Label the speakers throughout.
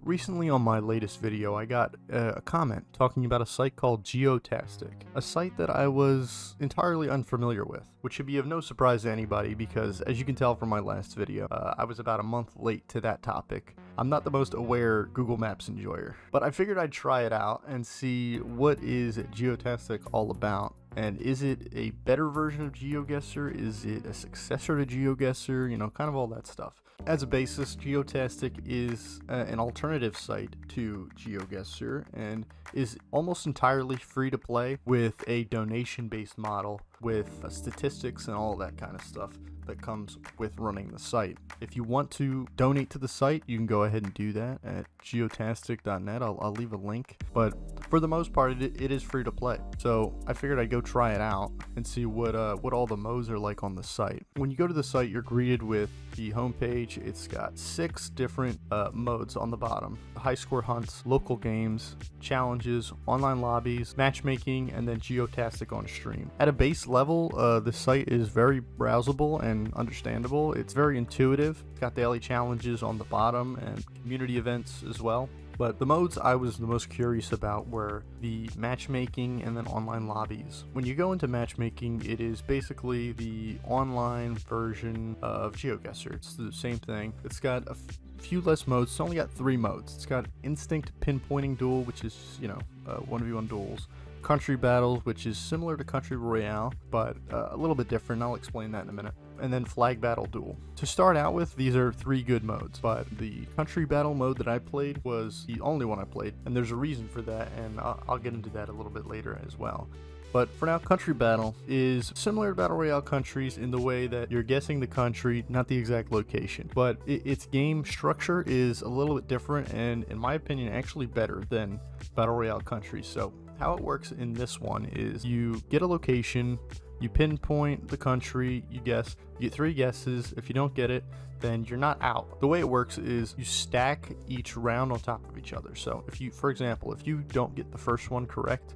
Speaker 1: Recently on my latest video, I got a comment talking about a site called Geotactic, a site that I was entirely unfamiliar with, which should be of no surprise to anybody because, as you can tell from my last video, I was about a month late to that topic. I'm not the most aware Google Maps enjoyer, but I figured I'd try it out and see what is Geotactic all about. And is it a better version of Geoguessr? Is it a successor to Geoguessr? You know, kind of all that stuff. As a basis, Geotactic is an alternative site to Geoguessr and is almost entirely free to play with a donation-based model with statistics and all that kind of stuff that comes with running the site. If you want to donate to the site, you can go ahead and do that at geotastic.net. I'll leave a link, but for the most part, it is free to play. So I figured I'd go try it out and see what all the modes are like on the site. When you go to the site, you're greeted with the homepage. It's got 6 different modes on the bottom: high score hunts, local games, challenges, online lobbies, matchmaking, and then Geotastic on stream. At a base level, the site is very browsable and understandable. It's very intuitive. It's got daily challenges on the bottom and community events as well. But the modes I was the most curious about were the matchmaking and then online lobbies. When you go into matchmaking, it is basically the online version of Geoguessr. It's the same thing. It's got a few less modes. It's only got 3 modes. It's got instinct pinpointing duel, which is, 1v1 duels. Country battles, which is similar to Country Royale, but a little bit different. I'll explain that in a minute. And then flag battle duel. To start out with, these are 3 good modes, but the country battle mode that I played was the only one I played, and there's a reason for that, and I'll get into that a little bit later as well. But for now, country battle is similar to battle royale countries in the way that you're guessing the country, not the exact location, but its game structure is a little bit different, and in my opinion, actually better than battle royale countries. So how it works in this one is you get a location, you pinpoint the country, you guess, you get 3 guesses. If you don't get it, then you're not out. The way it works is you stack each round on top of each other. So if you, for example, if you don't get the first one correct,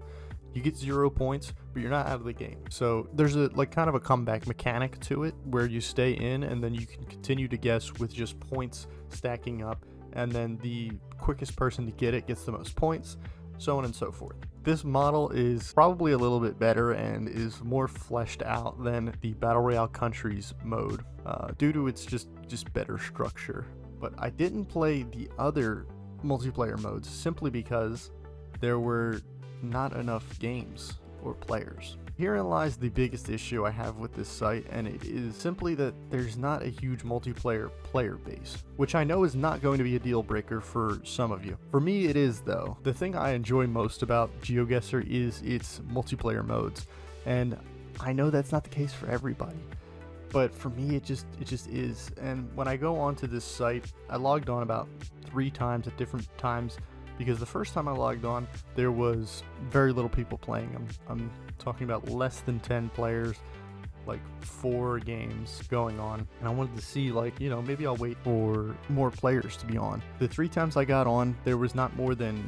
Speaker 1: you get 0 points, but you're not out of the game. So there's a kind of a comeback mechanic to it where you stay in and then you can continue to guess with just points stacking up, and then the quickest person to get it gets the most points, so on and so forth. This model is probably a little bit better and is more fleshed out than the Battle Royale Countries mode due to its just better structure. But I didn't play the other multiplayer modes simply because there were not enough games or players. Herein lies the biggest issue I have with this site, and it is simply that there's not a huge multiplayer player base, which I know is not going to be a deal breaker for some of you. For me, it is though. The thing I enjoy most about Geoguessr is its multiplayer modes, and I know that's not the case for everybody, but for me it just is. And when I go onto this site, I logged on about 3 times at different times, because the first time I logged on, there was very little people playing. I'm talking about less than 10 players, like 4 games going on, and I wanted to see, maybe I'll wait for more players to be on. The 3 times I got on, there was not more than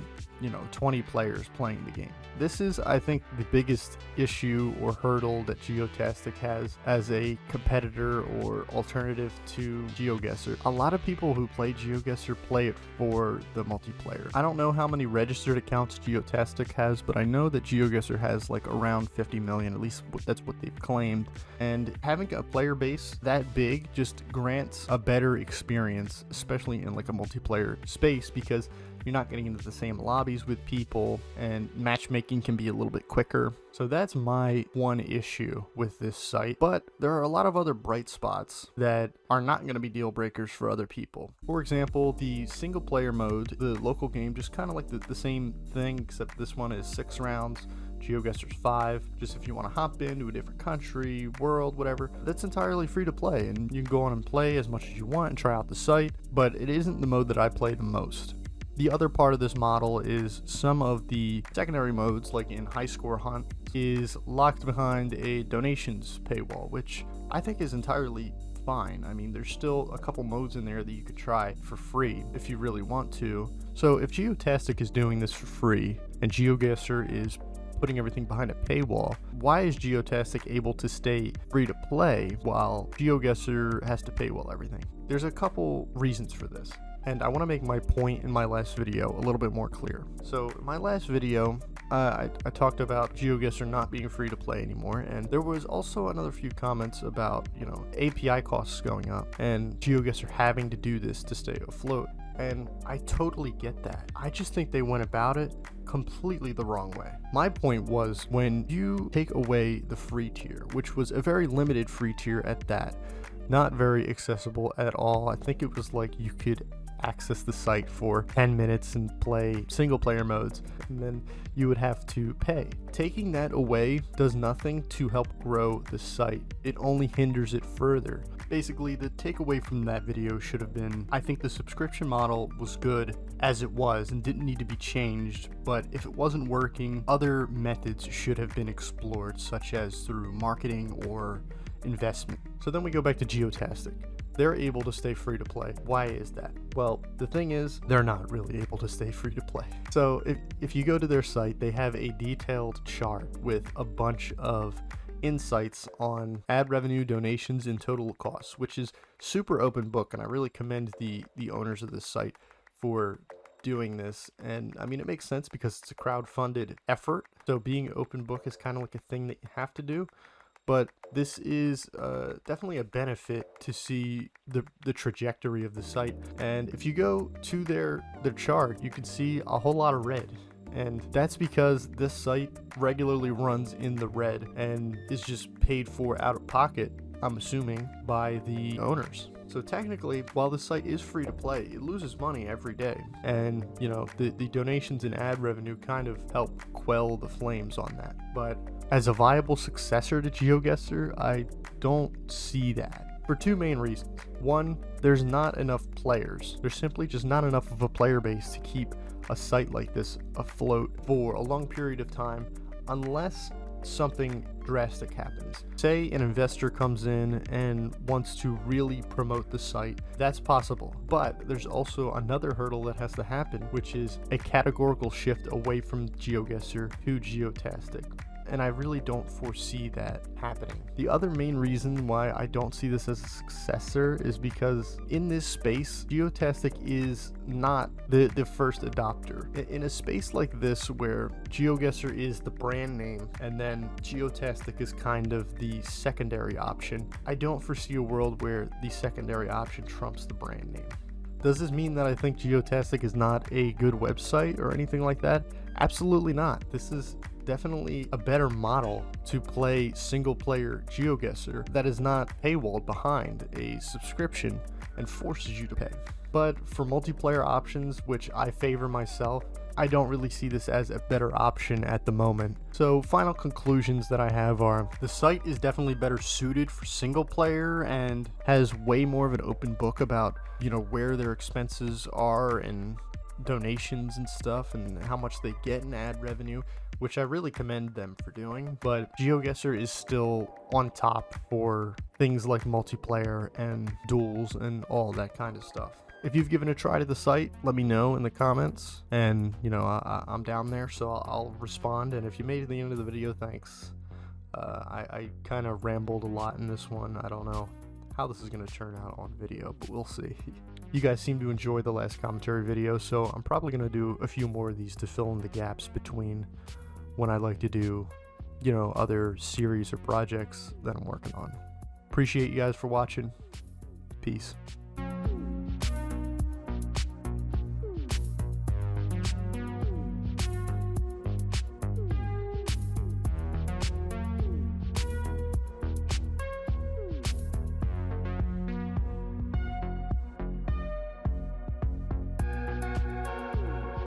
Speaker 1: 20 players playing the game. This is, I think, the biggest issue or hurdle that Geotastic has as a competitor or alternative to Geoguessr. A lot of people who play Geoguessr play it for the multiplayer. I don't know how many registered accounts Geotastic has, but I know that Geoguessr has around 50 million, at least that's what they've claimed. And having a player base that big just grants a better experience, especially in a multiplayer space, because you're not getting into the same lobbies with people, and matchmaking can be a little bit quicker. So that's my one issue with this site. But there are a lot of other bright spots that are not going to be deal breakers for other people. For example, the single player mode, the local game, just kind of like the same thing, except this one is 6 rounds. Geoguessr's 5, just if you want to hop into a different country, world, whatever. That's entirely free to play, and you can go on and play as much as you want and try out the site, but it isn't the mode that I play the most. The other part of this model is some of the secondary modes, like in High Score Hunt, is locked behind a donations paywall, which I think is entirely fine. I mean, there's still a couple modes in there that you could try for free if you really want to. So if Geotastic is doing this for free and Geoguessr is putting everything behind a paywall, why is Geotastic able to stay free to play while Geoguessr has to paywall everything? There's a couple reasons for this. And I want to make my point in my last video a little bit more clear. So in my last video, I talked about Geoguessr not being free to play anymore, and there was also another few comments about, API costs going up and Geoguessr having to do this to stay afloat. And I totally get that. I just think they went about it completely the wrong way. My point was, when you take away the free tier, which was a very limited free tier at that, not very accessible at all. I think it was like you could access the site for 10 minutes and play single player modes, and then you would have to pay. Taking that away does nothing to help grow the site. It only hinders it further. Basically, the takeaway from that video should have been, I think the subscription model was good as it was and didn't need to be changed, but if it wasn't working, other methods should have been explored, such as through marketing or investment. So then we go back to Geotactic. They're able to stay free to play. Why is that? Well, the thing is, they're not really able to stay free to play. So if you go to their site, they have a detailed chart with a bunch of insights on ad revenue, donations, and total costs, which is super open book, and I really commend the owners of this site for doing this. And I mean, it makes sense because it's a crowd-funded effort, so being open book is kind of like a thing that you have to do. But this is definitely a benefit to see the trajectory of the site. And if you go to their chart, you can see a whole lot of red. And that's because this site regularly runs in the red and is just paid for out of pocket, I'm assuming, by the owners. So technically, while the site is free to play, it loses money every day. And, the donations and ad revenue kind of help quell the flames on that. But as a viable successor to Geoguessr, I don't see that. For two main reasons. One, there's not enough players. There's simply just not enough of a player base to keep a site like this afloat for a long period of time, unless something drastic happens. Say an investor comes in and wants to really promote the site. That's possible. But there's also another hurdle that has to happen, which is a categorical shift away from Geoguessr to Geotactic. And I really don't foresee that happening. The other main reason why I don't see this as a successor is because in this space, Geotactic is not the first adopter. In a space like this where Geoguessr is the brand name and then Geotactic is kind of the secondary option, I don't foresee a world where the secondary option trumps the brand name. Does this mean that I think Geotactic is not a good website or anything like that? Absolutely not. This is definitely a better model to play single player Geoguessr that is not paywalled behind a subscription and forces you to pay. But for multiplayer options, which I favor myself, I don't really see this as a better option at the moment. So final conclusions that I have are, the site is definitely better suited for single player and has way more of an open book about, where their expenses are and donations and stuff and how much they get in ad revenue, which I really commend them for doing. But Geoguessr is still on top for things like multiplayer and duels and all that kind of stuff. If you've given a try to the site, let me know in the comments, and I'm down there, so I'll respond. And if you made it to the end of the video, thanks. I kind of rambled a lot in this one. I don't know how this is going to turn out on video, but we'll see. You guys seem to enjoy the last commentary video, so I'm probably going to do a few more of these to fill in the gaps between when I like to do, other series or projects that I'm working on. Appreciate you guys for watching. Peace.